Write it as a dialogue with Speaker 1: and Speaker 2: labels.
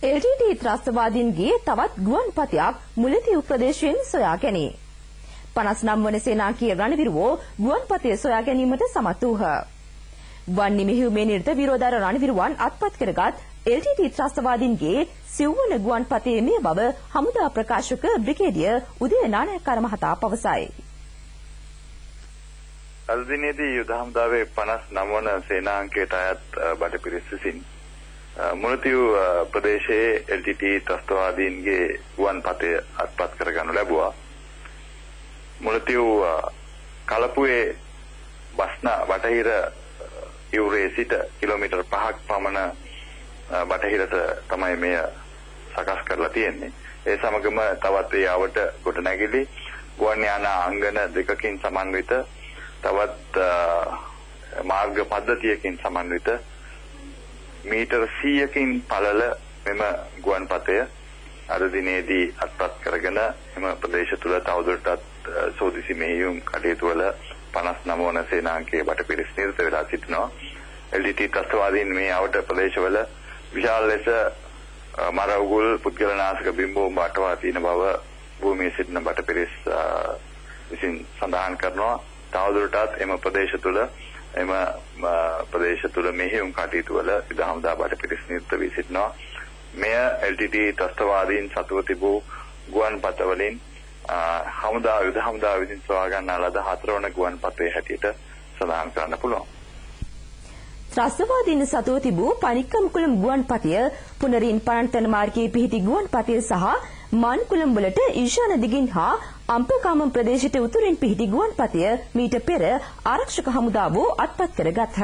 Speaker 1: LTT ත්‍රස්තවාදීන්ගේ තවත් ගුවන්පතයක් මුලතිව් ප්‍රදේශයෙන් සොයා ගැනී. 59 වන සේනාංකීය රණවිරුවෝ ගුවන්පතේ සොයා ගැනීමට සමත් වූහ. වන්නි මෙහෙයුමේ නිරත විරෝධාර රණවිරුවන් අත්පත් කරගත් LTT ත්‍රස්තවාදීන්ගේ සිව්වන ගුවන්පතේ මේ බව හමුදා ප්‍රකාශක බ්‍රිගේඩියර් උදය නානායක්කාර මහතා පවසයි.
Speaker 2: අද දිනේදී යුද හමුදාවේ 59 වන සේනාංකයට අයත් බටපිරිස් විසින් මුලතිව් ප්‍රදේශයේ LTT ත්‍රස්තවාදීන්ගේ ගුවන්පතය අත්පත් කරගනු ලැබුවා. මුලතිව් කලපුවේ බස්නා බටහිර යුරේ සිට කිලෝමීටර් 5ක් පමණ බටහිරට තමයි මෙය සකස් කරලා තියෙන්නේ. ඒ සමගම තවත් ඒ යවට ගොඩනැගිලි ගුවන් යාන අංගන දෙකකින් සමන්විත තවත් මාර්ග පද්ධතියකින් සමන්විත මීටර් 100කින් පළල මෙම ගුවන්පතය අද දිනේදී අත්පත් කරගෙන එම ප්‍රදේශ තුළ තවදුරටත් සෝදිසි මෙහෙයුම් කටයුතු වල 59 වන සේනාංකයේ බටපිරිස් නිරත වෙලා සිටිනවා. LTT ත්‍රස්තවාදීන් මේ අවට ප්‍රදේශවල විශාල ලෙස මරවුගුල් පුද්ගලනාශක බිම්බෝම්බ අටවා තියෙන බව භූමියේ සිටින බටපිරිස් විසින් සඳහන් කරනවා. තවදුරටත් එම ප්‍රදේශ තුළ මෙහෙයුම් කටයුතු වල යුද හමුදා බටපිරිස් නිරත වී සිටිනවා. මෙය LTT ත්‍රස්තවාදීන් සතුව තිබූ ගුවන්පත වලින් යුද හමුදා විසින් සොයා ගන්නා ලද 4 වන ගුවන්පතේ හැටියට සඳහන් කරන්න පුළුවන්.
Speaker 1: ත්‍රස්තවාදීන් සතුව තිබූ පනික්කම්කුලම් ගුවන්පතය පුනරින් පරන්තන මාර්ගයේ පිහිටි ගුවන්පතය සහ මන්කුලම් වලට ඊශාන දිගින් හා අම්පකාමම් ප්‍රදේශයට උතුරින් පිහිටි ගුවන්පතය මීට පෙර ආරක්ෂක හමුදාවෝ අත්පත් කරගත්හ.